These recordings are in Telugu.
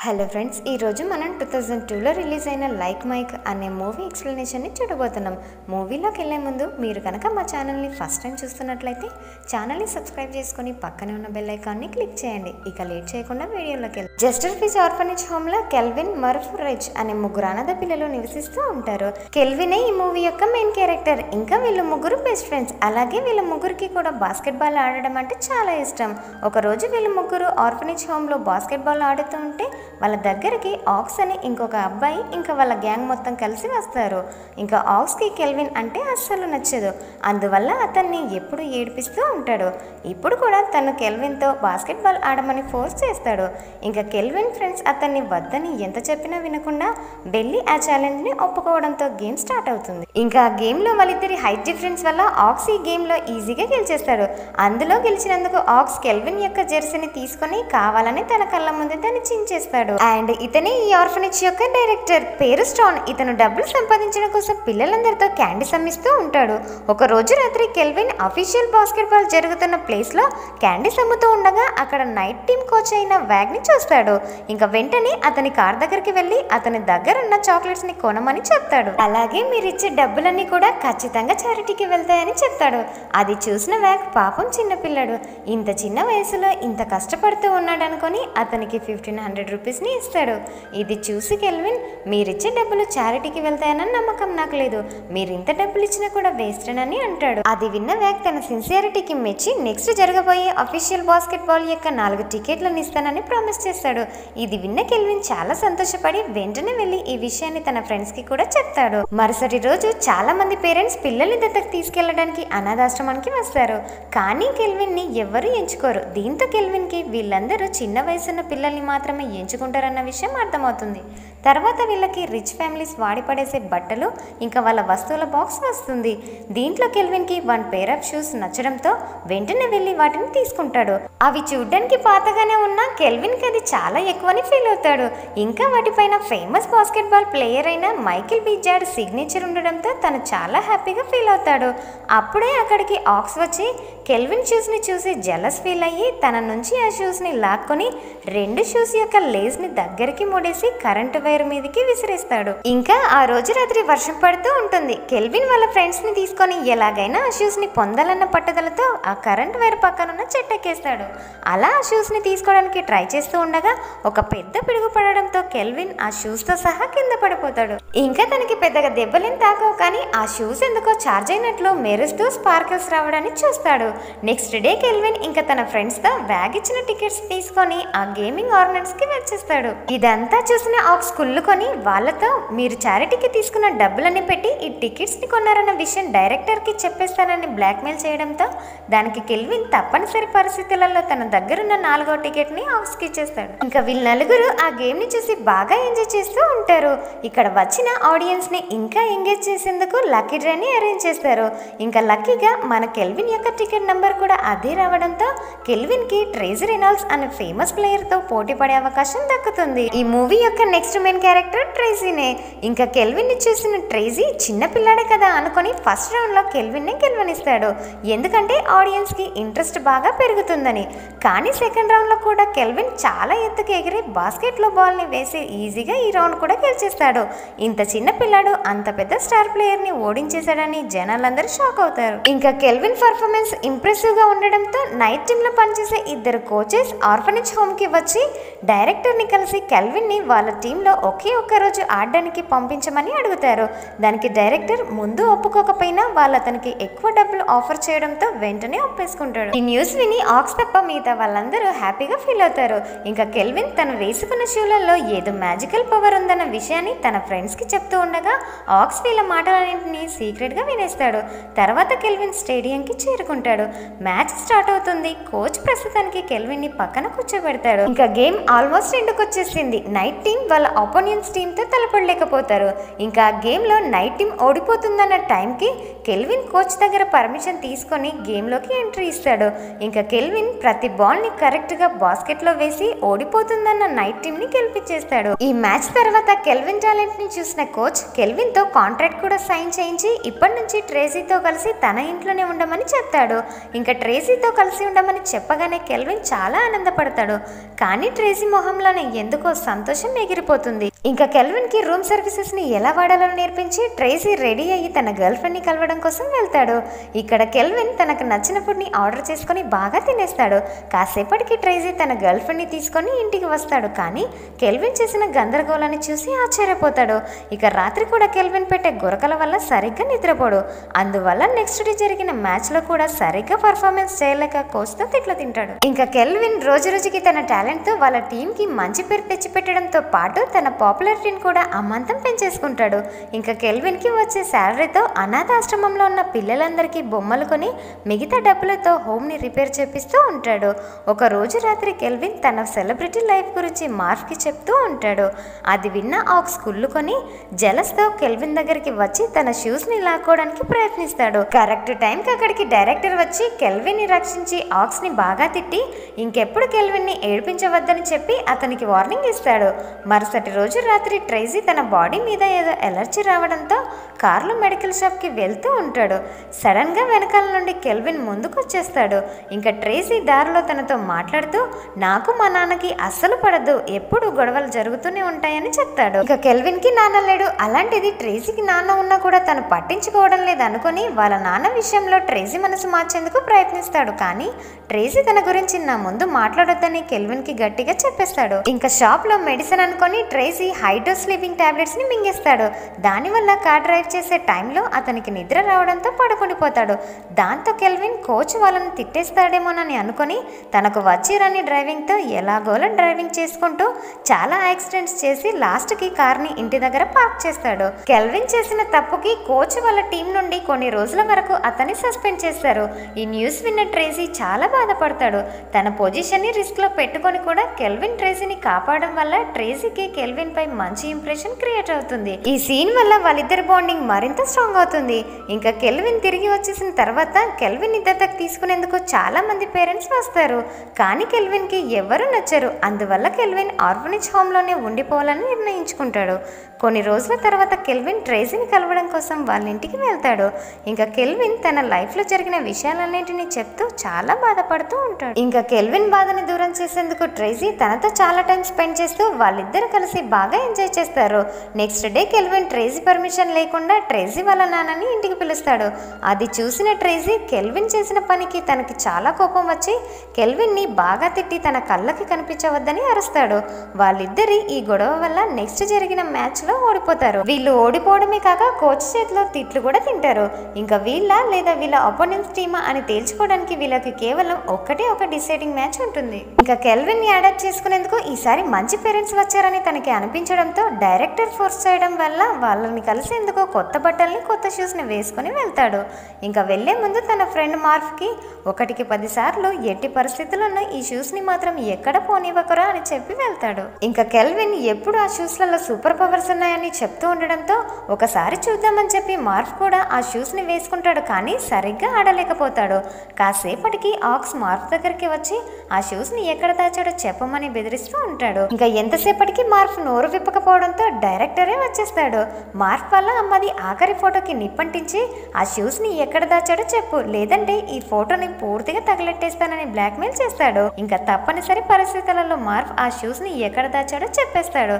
హలో ఫ్రెండ్స్, ఈరోజు మనం 2002లో రిలీజ్ అయిన లైక్ మైక్ అనే మూవీ ఎక్స్ప్లెనేషన్ని చూడబోతున్నాం. మూవీలోకి వెళ్ళే ముందు మీరు కనుక మా ఛానల్ని ఫస్ట్ టైం చూస్తున్నట్లయితే ఛానల్ని సబ్స్క్రైబ్ చేసుకుని పక్కనే ఉన్న బెల్ ఐకాన్ని క్లిక్ చేయండి. ఇక లేట్ చేయకుండా వీడియోలోకి వెళ్దాం. జస్టర్ ఫిష్ ఆర్ఫనేజ్ హోమ్లో కెల్విన్, మర్ఫ్, రిచ్ అనే ముగ్గురు అనాథ పిల్లలు నివసిస్తూ ఉంటారు. కెల్వినే ఈ మూవీ యొక్క మెయిన్ క్యారెక్టర్. ఇంకా వీళ్ళు ముగ్గురు బెస్ట్ ఫ్రెండ్స్. అలాగే వీళ్ళ ముగ్గురికి కూడా బాస్కెట్బాల్ ఆడడం అంటే చాలా ఇష్టం. ఒకరోజు వీళ్ళ ముగ్గురు ఆర్ఫనేజ్ హోమ్లో బాస్కెట్బాల్ ఆడుతూ ఉంటే వాళ్ళ దగ్గరికి ఆక్స్ అని ఇంకొక అబ్బాయి ఇంకా వాళ్ళ గ్యాంగ్ మొత్తం కలిసి వస్తారు. ఇంకా ఆక్స్కి కెల్విన్ అంటే అస్సలు నచ్చదు. అందువల్ల అతన్ని ఎప్పుడు ఏడిపిస్తూ ఉంటాడు. ఇప్పుడు కూడా తను కెల్విన్తో బాస్కెట్బాల్ ఆడమని ఫోర్స్ చేస్తాడు. ఇంకా కెల్విన్ ఫ్రెండ్స్ అతన్ని వద్దని ఎంత చెప్పినా వినకుండా వెళ్ళి ఆ ఛాలెంజ్ని ఒప్పుకోవడంతో గేమ్ స్టార్ట్ అవుతుంది. ఇంకా ఆ గేమ్లో వాళ్ళిద్దరి హైట్ డిఫరెన్స్ వల్ల ఆక్స్ ఈ గేమ్లో ఈజీగా గెలిచేస్తాడు. అందులో గెలిచినందుకు ఆక్స్ కెల్విన్ యొక్క జెర్సీని తీసుకొని కావాలని తన కళ్ళ ముందే దాన్ని చించేస్తాడు. అండ్ ఇతనే ఈ ఆర్ఫనేజ్ యొక్క డైరెక్టర్. పేరు స్టాన్. ఇతను డబ్బులు సంపాదించడం కోసం పిల్లలందరితో క్యాండీస్ అమ్మిస్తూ ఉంటాడు. ఒక రోజు రాత్రి కెల్విన్ అఫీషియల్ బాస్కెట్బాల్ జరుగుతున్న ప్లేస్ లో క్యాండీస్ అమ్ముతూ ఉండగా అక్కడ నైట్ టీమ్ కోచ్ అయిన వ్యాగ్ ని చూస్తాడు. ఇంకా వెంటనే అతని కార్ దగ్గరికి వెళ్ళి అతని దగ్గర ఉన్న చాక్లెట్స్ ని కొనమని చెప్తాడు. అలాగే మీరు ఇచ్చే డబ్బులన్నీ కూడా ఖచ్చితంగా చారిటీకి వెళ్తాయని చెప్తాడు. అది చూసిన వ్యాగ్ పాపం చిన్నపిల్లాడు. ఇంత చిన్న వయసులో ఇంత కష్టపడుతూ ఉన్నాడు అనుకుని అతనికి 1500 రూపీస్ని ఇస్తాడు. ఇది చూసి కెల్విన్, మీరిచ్చే డబ్బులు చారిటీకి వెళ్తాయన్న నమ్మకం నాకు లేదు. మీరు ఇంత డబ్బులు ఇచ్చినా కూడా వేస్టేనని అంటాడు. అది విన్న వ్యాగ్ తన సిన్సియారిటీకి మెచ్చి నెక్స్ట్ జరగబోయే అఫీషియల్ బాస్కెట్బాల్ యొక్క 4 టికెట్లను ఇస్తానని ప్రామిస్ చేస్తాడు. ఇది విన్న కెల్విన్ చాలా సంతోషపడి వెంటనే వెళ్ళి ఈ విషయాన్ని తన ఫ్రెండ్స్ కి కూడా చెప్తాడు. మరుసటి రోజు చాలా మంది పేరెంట్స్ పిల్లల్ని దత్తకు తీసుకెళ్లడానికి అనాథాశ్రమానికి వస్తారు. కానీ కెల్విన్ ని ఎవరు ఎంచుకోరు. దీంతో కెల్విన్ కి వీళ్ళందరూ చిన్న వయసున్న పిల్లల్ని మాత్రమే ఎంచుకుంటారన్న విషయం అర్థమవుతుంది. తర్వాత వీళ్ళకి రిచ్ ఫ్యామిలీస్ వాడి పడేసే బట్టలు ఇంకా వాళ్ళ వస్తువుల బాక్స్ వస్తుంది. దీంట్లో కెల్విన్ కి 1 పేర్ ఆఫ్ షూస్ నచ్చడంతో వెంటనే వెళ్ళి వాటిని తీసుకుంటాడు. అవి చూడ్డానికి పాతగానే ఉన్నా కెల్విన్ కి అది చాలా ఎక్కువని ఫీల్ అవుతాడు. ఇంకా వాటిపైన ఫేమస్ బాస్కెట్బాల్ ప్లేయర్ అయిన మైకిల్ బి జార్డ్ సిగ్నేచర్ ఉండడంతో తను చాలా హ్యాపీగా ఫీల్ అవుతాడు. అప్పుడే అక్కడికి ఆక్స్ వచ్చి కెల్విన్ షూస్ ని చూసి జెలస్ ఫీల్ అయ్యి తన నుంచి ఆ షూస్ ని లాక్కొని 2 షూస్ యొక్క లేస్ ని దగ్గరికి ముడేసి కరెంటు వైర్ మీదకి విసిరేస్తాడు. ఇంకా ఆ రోజు రాత్రి వర్షం పడుతూ ఉంటుంది. కెల్విన్ వాళ్ళ ఫ్రెండ్స్ ని తీసుకొని ఎలాగైనా ఆ షూస్ ని పొందాలన్న పట్టుదలతో ఆ కరెంట్ వైర్ పక్కనున్న చెట్టెక్కేస్తాడు. అలా ఆ షూస్ ని తీసుకోవడానికి ట్రై చేస్తూ ఉండగా ఒక పెద్ద పిడుగు పడడంతో కెల్విన్ ఆ షూస్ తో సహా కింద పడిపోతాడు. ఇంకా తనకి పెద్దగా దెబ్బలేం తాకవు, కానీ ఆ షూస్ ఎందుకో చార్జ్ అయినట్లు మెరుస్తూ స్పార్కిల్స్ రావడాన్ని చూస్తాడు. నెక్స్ట్ డే కెల్విన్ ఇంకా తన ఫ్రెండ్స్ తో వ్యాగ్ ఇచ్చిన టికెట్స్ తీసుకొని ఆ గేమింగ్ ఆర్నమెంట్స్ కి వచ్చేస్తాడు. ఇదంతా చూసిన ఆక్స్ కుళ్ళుకొని వాళ్ళతో, మీరు చారిటీకి తీసుకున్న డబ్బులని పెట్టి ఈ టికెట్స్ ని కొన్నారన్న విషయం డైరెక్టర్ కి చెప్పేస్తానని బ్లాక్మెయిల్ చేయడంతో దానికి కెల్విన్ తప్పనిసరి పరిస్థితులలో తన దగ్గరున్న 4వ టికెట్ ని ఆక్స్ కి ఇచ్చేస్తాడు. ఇంకా వీళ్ళ నలుగురు ఆ గేమ్ ని చూసి బాగా ఎంజాయ్ చేస్తూ ఉంటారు. ఇక్కడ వచ్చిన ఆడియన్స్ ని ఇంకా ఎంగేజ్ చేసేందుకు లక్కీ డ్రాని అరేంజ్ చేస్తారు. ఇంకా లక్కీగా మన కెల్విన్ యొక్క టికెట్ నంబర్ కూడా అదే రావడంతో కెల్విన్ కి ట్రేజీ రెనాల్డ్స్ అనే ఫేమస్ ప్లేయర్ తో పోటీ పడే అవకాశం దక్కుతుంది. ఈ మూవీ యొక్క నెక్స్ట్ మెయిన్ క్యారెక్టర్ ట్రేజీనే. ఇంకా కెల్విన్ ని చూసిన ట్రేజీ చిన్న పిల్లాడే కదా అనుకుని ఫస్ట్ రౌండ్ లో కెల్విన్ ని గెలవనిస్తాడు. ఎందుకంటే ఆడియన్స్ కి ఇంట్రెస్ట్ బాగా పెరుగుతుందని. కానీ సెకండ్ రౌండ్ లో కూడా కెల్విన్ చాలా ఎత్తుకు ఎగిరి బాస్కెట్ లో బాల్ ని వేసి ఈజీగా ఈ రౌండ్ కూడా గెలిచేస్తాడు. ఇంత చిన్న పిల్లాడు అంత పెద్ద స్టార్ ప్లేయర్ ని ఓడించేశాడని జనాలందరూ షాక్ అవుతారు. ఇంకా కెల్విన్ పర్ఫార్మెన్స్ ఇంప్రెసివ్ గా ఉండడంతో నైట్ టీమ్ లో పనిచేసే 2 కోచెస్ ఆర్ఫనేజ్ హోమ్ కి వచ్చి డైరెక్టర్ ని కలిసి కెల్విన్ ని వాళ్ళ టీంలో ఒకే ఒక్క రోజు ఆడడానికి పంపించమని అడుగుతారు. దానికి డైరెక్టర్ ముందు ఒప్పుకోకపోయినా వాళ్ళు అతనికి ఎక్కువ డబ్బులు ఆఫర్ చేయడంతో వెంటనే ఒప్పేసుకుంటాడు. ఈ న్యూస్ విని ఆక్స్ తప్ప మిగతా వాళ్ళందరూ హ్యాపీగా ఫీల్ అవుతారు. ఇంకా కెల్విన్ తను వేసుకున్న షూలలో ఏదో మ్యాజికల్ పవర్ ఉందన్న విషయాన్ని తన ఫ్రెండ్స్ కి చెప్తూ ఉండగా ఆక్స్ వీళ్ళ మాటలన్నింటినీ సీక్రెట్ గా వినేస్తాడు. తర్వాత కెల్విన్ స్టేడియం కి చేరుకుంటాడు. మ్యాచ్ స్టార్ట్ అవుతుంది. కోచ్ ప్రస్తుతానికి కెల్విన్ ని పక్కన కూర్చోబెడతాడు. ఇంకా గేమ్ ఆల్మోస్ట్ ఎండ్కి వచ్చేసింది. నైట్ టీం వాళ్ళ అపోనెంట్స్ టీంతో తలపడలేకపోతారు. ఇంకా గేమ్లో నైట్ టీం ఓడిపోతుందన్న టైంకి కెల్విన్ కోచ్ దగ్గర పర్మిషన్ తీసుకొని గేమ్లోకి ఎంట్రీ ఇస్తాడు. ఇంకా కెల్విన్ ప్రతి బాల్ని కరెక్ట్గా బాస్కెట్లో వేసి ఓడిపోతుందన్న నైట్ టీంని గెలిపించేస్తాడు. ఈ మ్యాచ్ తర్వాత కెల్విన్ టాలెంట్ని చూసిన కోచ్ కెల్విన్తో కాంట్రాక్ట్ కూడా సైన్ చేయించి ఇప్పటి నుంచి ట్రేసీతో కలిసి తన ఇంట్లోనే ఉండమని చెప్తాడు. ఇంకా ట్రేసీతో కలిసి ఉండమని చెప్పగానే కెల్విన్ చాలా ఆనందపడతాడు. కానీ ట్రేసీ మొహంలోనే ఎందుకో సంతోషం ఎగిరిపోతుంది. ఇంకా కెల్విన్కి రూమ్ సర్వీసెస్ని ఎలా వాడాలో నేర్పించి ట్రేసీ రెడీ అయ్యి తన గర్ల్ ఫ్రెండ్ని కలవడం కోసం వెళ్తాడు. ఇక్కడ కెల్విన్ తనకు నచ్చిన ఫుడ్ని ఆర్డర్ చేసుకొని బాగా తినేస్తాడు. కాసేపటికి ట్రేసీ తన గర్ల్ ఫ్రెండ్ని తీసుకొని ఇంటికి వస్తాడు. కానీ కెల్విన్ చేసిన గందరగోళాన్ని చూసి ఆశ్చర్యపోతాడు. ఇక రాత్రి కూడా కెల్విన్ పెట్టే గురకల వల్ల సరిగ్గా నిద్రపోడు. అందువల్ల నెక్స్ట్ డే జరిగిన మ్యాచ్లో కూడా సరిగ్గా పర్ఫార్మెన్స్ చేయలేక కోచ్తో తిట్లు తింటాడు. ఇంకా కెల్విన్ రోజు రోజుకి తన టాలెంట్తో వాళ్ళ టీంకి మంచి పేరు తెచ్చిపెట్టడంతో పాటు తన పాపులారిటీని కూడా అమాంతం పెంచేసుకుంటాడు. ఇంకా కెల్విన్కి వచ్చే శాలరీతో అనాథాశ్రమంలో ఉన్న పిల్లలందరికీ బొమ్మలు కొని మిగతా డబ్బులతో హోమ్ని రిపేర్ చేపిస్తూ ఉంటాడు. ఒక రోజు రాత్రి కెల్విన్ తన సెలబ్రిటీ లైఫ్ గురించి మార్ఫ్కి చెప్తూ ఉంటాడు. అది విన్న ఆక్స్ కుళ్ళుకొని జెలస్తో కెల్విన్ దగ్గరికి వచ్చి తన షూస్ని లాక్కోవడానికి ప్రయత్నిస్తాడు. కరెక్ట్ టైంకి అక్కడికి డైరెక్టర్ వచ్చి కెల్విన్ని రక్షించి ఆక్స్ని బాగా తిట్టి ఇంకెప్పుడు కెల్విన్ని ఏడిపించవద్దని చెప్పి అతనికి వార్నింగ్ ఇస్తాడు. మరుసటి రోజు రాత్రి ట్రేసీ తన బాడీ మీద ఏదో ఎలర్జీ రావడంతో కార్లో మెడికల్ షాప్కి వెళ్తూ ఉంటాడు. సడన్గా వెనకాల నుండి కెల్విన్ ముందుకు వచ్చేస్తాడు. ఇంకా ట్రేసీ దారిలో తనతో మాట్లాడుతూ నాకు మా నాన్నకి అస్సలు పడదు, ఎప్పుడు గొడవలు జరుగుతూనే ఉంటాయని చెప్తాడు. ఇక కెల్విన్కి నాన్న లేడు, అలాంటిది ట్రేసీకి నాన్న ఉన్నా కూడా తను పట్టించుకోవడం లేదు అనుకుని వాళ్ళ నాన్న విషయంలో ట్రేసీ మనసు మార్చేందుకు ప్రయత్నిస్తాడు. కానీ ట్రేసీ తన గురించి నా ముందు మాట్లాడొద్దని కెల్విన్కి గట్టిగా చెప్పేస్తాడు. ఇంకా షాప్లో మెడిసిన్ అనుకొని ట్రేసీ హైడ్రోస్ స్లీపింగ్ టాబ్లెట్స్ ని మింగేస్తాడు. దానివల్ల కార్ డ్రైవ్ చేసే టైంలో అతనికి నిద్ర రావడంతో పడుకుండిపోతాడు. దాంతో కెల్విన్ కోచ్ వాళ్ళని తిట్టేస్తాడేమోనని అనుకుని తనకు వచ్చి రాని డ్రైవింగ్తో ఎలాగోలా డ్రైవింగ్ చేసుకుంటూ చాలా యాక్సిడెంట్స్ చేసి లాస్ట్కి కార్ని ఇంటి దగ్గర పార్క్ చేస్తాడు. కెల్విన్ చేసిన తప్పుకి కోచ్ వాళ్ళ టీం నుండి కొన్ని రోజుల వరకు అతన్ని సస్పెండ్ చేస్తారు. ఈ న్యూస్ విన్న ట్రేసీ చాలా బాధపడతాడు. తన పొజిషన్ని రిస్క్ లో పెట్టుకొని కూడా కెల్విన్ ట్రేసీని కాపాడడం వల్ల ట్రేసీకి కెల్విన్ పై మంచి ఇంప్రెషన్ క్రియేట్ అవుతుంది. ఈ సీన్ వల్ల వాళ్ళిద్దరి బాండింగ్ మరింత స్ట్రాంగ్ అవుతుంది. ఇంకా కెల్విన్ తిరిగి వచ్చేసిన తర్వాత కెల్విన్ దత్తత తీసుకునేందుకు చాలా మంది పేరెంట్స్ వస్తారు. కానీ కెల్విన్ కి ఎవరు నచ్చరు. అందువల్ల కెల్విన్ ఆర్ఫనేజ్ హోమ్ లోనే ఉండిపోవాలని నిర్ణయించుకుంటాడు. కొన్ని రోజుల తర్వాత కెల్విన్ ట్రేసీని కలవడం కోసం వాళ్ళ ఇంటికి వెళ్తాడు. ఇంకా కెల్విన్ తన లైఫ్ లో జరిగిన విషయాలన్నింటినీ చెప్తూ చాలా బాధపడుతూ ఉంటాడు. ఇంకా కెల్విన్ బాధని దూరం చేసేందుకు ట్రేసీ తనతో చాలా టైం స్పెండ్ చేస్తూ వాళ్ళిద్దరు కలిసి బాగా ఎంజాయ్ చేస్తారు. Next day kelvin Tracy permission లేకుండా ట్రేసీ వాళ్ళ నాన్నని ఇంటికి పిలుస్తాడు. అది చూసిన ట్రేసీ కెల్విన్ చేసిన పనికి తనకి చాలా కోపం వచ్చి కెల్విన్ ని బాగా తిట్టి తన కళ్ళకి కనిపించవద్దని అరుస్తాడు. వాళ్ళిద్దరి ఈ గొడవ వల్ల నెక్స్ట్ జరిగిన మ్యాచ్ లో ఓడిపోతారు. వీళ్ళు ఓడిపోవడమే కాక కోచ్ చేతిలో తిట్లు కూడా తింటారు. ఇంకా వీళ్ళ లేదా వీళ్ళ అపోనెంట్స్ టీమా అని తేల్చుకోవడానికి వీళ్ళకి కేవలం ఒక్కటే ఒక డిసైడింగ్ మ్యాచ్ ఉంటుంది. ఇంకా కెల్విన్ ని అడాప్ట్ చేసుకునేందుకు ఈసారి మంచి పేరెంట్స్ వచ్చారని తనకి అనిపించడంతో డైరెక్టర్ ఫోర్స్ చేయడం వల్ల వాళ్ళని కలిసేందుకు కొత్త బట్టల్ని కొత్త షూస్ ని వేసుకుని వెళ్తాడు. ఇంకా వెళ్లే ముందు తన ఫ్రెండ్ మార్ఫ్ కి 1కి 10 సార్లు ఎట్టి పరిస్థితుల్లో ఈ షూస్ ని మాత్రం ఎక్కడ పోనివ్వకురా అని చెప్పి వెళ్తాడు. ఇంకా కెల్విన్ ఎప్పుడు ఆ షూస్ లలో సూపర్ పవర్స్ ఉన్నాయని చెప్తూ ఉండడంతో ఒకసారి చూద్దామని చెప్పి మార్ఫ్ కూడా ఆ షూస్ ని వేసుకుంటాడు. కానీ సరిగ్గా ఆడలేకపోతాడు. కాసేపటికి ఆక్స్ మార్ఫ్ దగ్గరికి వచ్చి ఆ షూస్ ని ఎక్కడ దాచాడో చెప్పమని బెదిరిస్తూ ఉంటాడు. ఇంకా ఎంతసేపటికి మార్ఫ్ నోరు విప్పకపోవడంతో డైరెక్టరే వచ్చేస్తాడు. మార్ఫ్ వల్ల అమ్మది ఆఖరి ఫోటోకి నిప్పంటించి ఆ షూస్ ని ఎక్కడ దాచాడో చెప్పు, లేదంటే ఈ ఫోటోని పూర్తిగా తగలెట్టేస్తానని బ్లాక్మెయిల్ చేస్తాడు. ఇంకా తప్పనిసరి పరిస్థితులలో మార్ఫ్ ఆ షూస్ ని ఎక్కడ దాచాడో చెప్పేస్తాడు.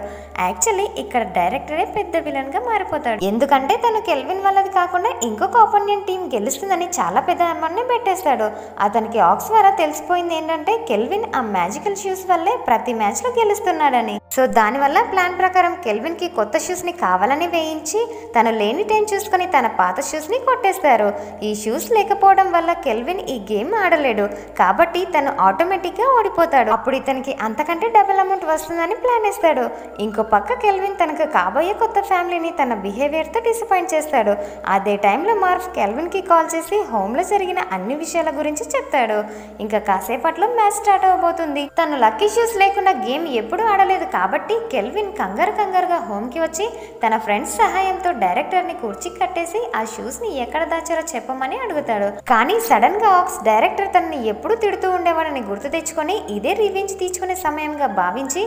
యాక్చువల్లీ ఇక్కడ డైరెక్టరే పెద్ద విలన్ గా మారిపోతాడు. ఎందుకంటే తను కెల్విన్ వల్లది కాకుండా ఇంకొక అపోనెంట్ టీం గెలుస్తుందని చాలా పెద్ద అమౌంట్ని పెట్టేస్తాడు. అతనికి ఆక్స్ ద్వారా తెలిసిపోయింది ఏంటంటే కెల్విన్ ఆ మ్యాజికల్ షూస్ వల్లే ప్రతి మ్యాచ్ లో గెలుస్తున్నాడని. సో దానివల్ల ప్లాన్ ప్రకారం కెల్విన్ కి కొత్త షూస్ ని కావాలని వేయించి తను లేని టైం చూసుకుని తన పాత షూస్ ని కొట్టేస్తారు. ఈ షూస్ లేకపోవడం వల్ల కెల్విన్ ఈ గేమ్ ఆడలేడు. కాబట్టి తను ఆటోమేటిక్ గా ఓడిపోతాడు. అప్పుడు ఇతనికి అంతకంటే డబుల్ అమౌంట్ వస్తుందని ప్లాన్ వేస్తాడు. ఇంకో పక్క కెల్విన్ తనకు కాబోయే కొత్త ఫ్యామిలీని తన బిహేవియర్ తో డిసప్పాయింట్ చేస్తాడు. అదే టైంలో మార్ఫ్ కెల్విన్ కి కాల్ చేసి హోమ్ లో జరిగిన అన్ని విషయాల గురించి చెప్తాడు. ఇంకా కాసేపట్లో మ్యాచ్ స్టార్ట్ అవబోతుంది. తను లక్కీ షూస్ లేకుండా గేమ్ ఎప్పుడు ఆడలేదు కాబట్టి కెల్విన్ కంగారుగా హోమ్కి వచ్చి తన ఫ్రెండ్స్ సహాయంతో డైరెక్టర్ని కుర్చీ కట్టేసి ఆ షూస్ని ఎక్కడ దాచారో చెప్పమని అడుగుతాడు. కానీ సడన్ గా ఆక్స్ డైరెక్టర్ తనని ఎప్పుడు తిడుతూ ఉండేవాడని గుర్తు తెచ్చుకొని ఇదే రివెంజ్ తీర్చుకునే సమయంగా భావించి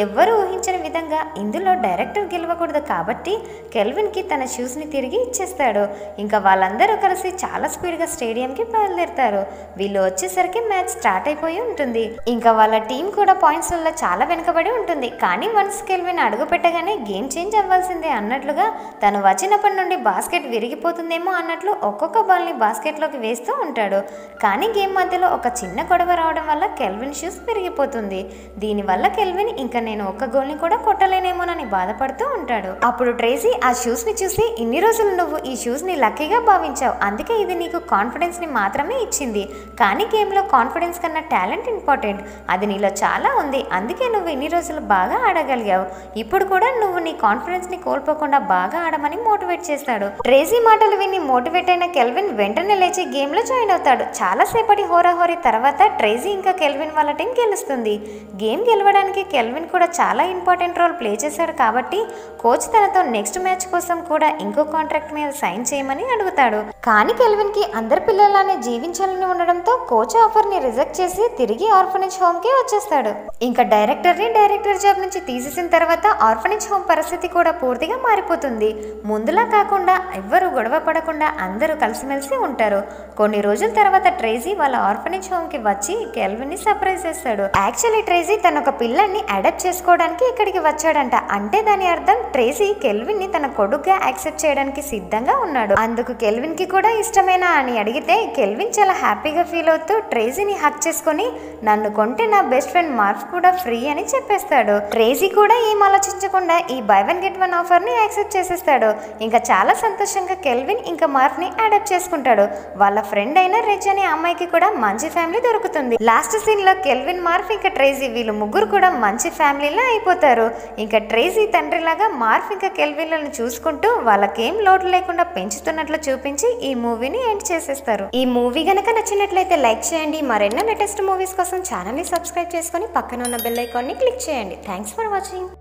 ఎవ్వరూ ఊహించని విధంగా ఇందులో డైరెక్టర్ గెలవకూడదు కాబట్టి కెల్విన్కి తన షూస్ని తిరిగి ఇచ్చేస్తాడు. ఇంకా వాళ్ళందరూ కలిసి చాలా స్పీడ్గా స్టేడియంకి బయలుదేరుతారు. వీళ్ళు వచ్చేసరికి మ్యాచ్ స్టార్ట్ అయిపోయి ఉంటుంది. ఇంకా వాళ్ళ టీం కూడా పాయింట్స్లలో చాలా వెనుకబడి ఉంటుంది. కానీ వన్స్ కెల్విన్ అడుగు పెట్టగానే గేమ్ చేంజ్ అవ్వాల్సిందే అన్నట్లుగా తను వచ్చినప్పటి నుండి బాస్కెట్ విరిగిపోతుందేమో అన్నట్లు ఒక్కొక్క బాల్ని బాస్కెట్లోకి వేస్తూ ఉంటాడు. కానీ గేమ్ మధ్యలో ఒక చిన్న గొడవ రావడం వల్ల కెల్విన్ షూస్ విరిగిపోతుంది. దీనివల్ల కెల్విన్ ఇంకా నేను ఒక్క గోల్ని కూడా కొట్టలేనేమోనని బాధపడుతూ ఉంటాడు. అప్పుడు ట్రేసీ ఆ షూస్ ని చూసి ఇన్ని రోజులు నువ్వు ఈ షూస్ ని లక్కీగా భావించావు, అందుకే ఇది నీకు కాన్ఫిడెన్స్ ని మాత్రమే ఇచ్చింది. కానీ గేమ్ లో కాన్ఫిడెన్స్ కన్నా టాలెంట్ ఇంపార్టెంట్, అది నీలో చాలా ఉంది, అందుకే నువ్వు ఇన్ని రోజులు బాగా ఆడగలిగావు. ఇప్పుడు కూడా నువ్వు నీ కాన్ఫిడెన్స్ ని కోల్పోకుండా బాగా ఆడమని మోటివేట్ చేస్తాడు. ట్రేసీ మాటలు విని మోటివేట్ అయిన కెల్విన్ వెంటనే లేచి గేమ్ లో జాయిన్ అవుతాడు. చాలా సేపటి హోరాహోరీ తర్వాత ట్రేసీ ఇంకా కెల్విన్ వాళ్ళ టీం గెలుస్తుంది. గేమ్ గెలవడానికి కెల్విన్ కూడా చాలా ఇంపార్టెంట్ రోల్ ప్లే చేశాడు కాబట్టి కోచ్ తనతో నెక్స్ట్ మ్యాచ్ కోసం కూడా ఇంకో కాంట్రాక్ట్ మీద సైన్ చేయమని అడుగుతాడు. కానీ కెల్విన్ కి అందరి పిల్లలానే జీవించాలని ఉండడంతో కోచ్ ఆఫర్ ని రిజెక్ట్ చేసి తిరిగి ఆర్ఫనేజ్ హోమ్ కి వచ్చేస్తాడు. ఇంకా డైరెక్టర్ జాబ్ నుంచి తీసేసిన తర్వాత ఆర్ఫనేజ్ హోమ్ పరిస్థితి కూడా పూర్తిగా మారిపోతుంది. ముందులా కాకుండా ఎవ్వరూ గొడవ పడకుండా అందరూ కలిసిమెలిసి ఉంటారు. కొన్ని రోజుల తర్వాత ట్రేసీ వాళ్ళ ఆర్ఫనేజ్ హోమ్ కి వచ్చి కెల్విన్ ని సర్ప్రైజ్ చేస్తాడు. యాక్చువల్లీ ట్రేసీ తన ఒక పిల్లని అడాప్ట్ చేసుకోవడానికి ఇక్కడికి వచ్చాడంట. అంటే దాని అర్థం ట్రేసీ కెల్విన్ ని తన కొడుకుగా యాక్సెప్ట్ చేయడానికి సిద్ధంగా ఉన్నాడు. అందుకు కెల్విన్ కి కూడా ఇష్టమేనా అని అడిగితే కెల్విన్ చాలా హ్యాపీగా ఫీల్ అవుతూ ట్రేసీని హక్ చేసుకుని నన్ను కొంటే నా బెస్ట్ ఫ్రెండ్ మార్ఫ్ కూడా ఫ్రీ అని చెప్పేస్తాడు. ట్రేసీ కూడా ఏం ఆలోచించకుండా ఈ by one get one offer ని యాక్సెప్ట్ చేసేస్తాడు. ఇంకా చాలా సంతోషంగా కెల్విన్ ఇంకా మార్ఫ్ ని అడాప్ట్ చేసుకుంటాడు. వాళ్ళ ఫ్రెండ్ అయిన రిచ్ అనే అమ్మాయికి కూడా మంచి ఫ్యామిలీ దొరుకుతుంది. లాస్ట్ సీన్ లో కెల్విన్, మార్ఫ్ ఇంకా ట్రేసీ వీళ్ళు ముగ్గురు కూడా మంచి ఫ్యామిలీలా అయిపోతారు. ఇంకా ట్రేసీ తండ్రిలాగా మార్ఫ్ ఇంకా కెల్విన్లను చూసుకుంటూ వాళ్ళకేం లోటు లేకుండా పెంచుతున్నట్లు చూపించి ఈ మూవీని ఎండ్ చేసేస్తారు. ఈ మూవీ గనక నచ్చినట్లయితే లైక్ చేయండి. మరెన్నో లేటెస్ట్ మూవీస్ కోసం ఛానల్ని సబ్స్క్రైబ్ చేసుకొని పక్కన ఉన్న బెల్ ఐకాన్ని క్లిక్ చేయండి. Thanks for watching.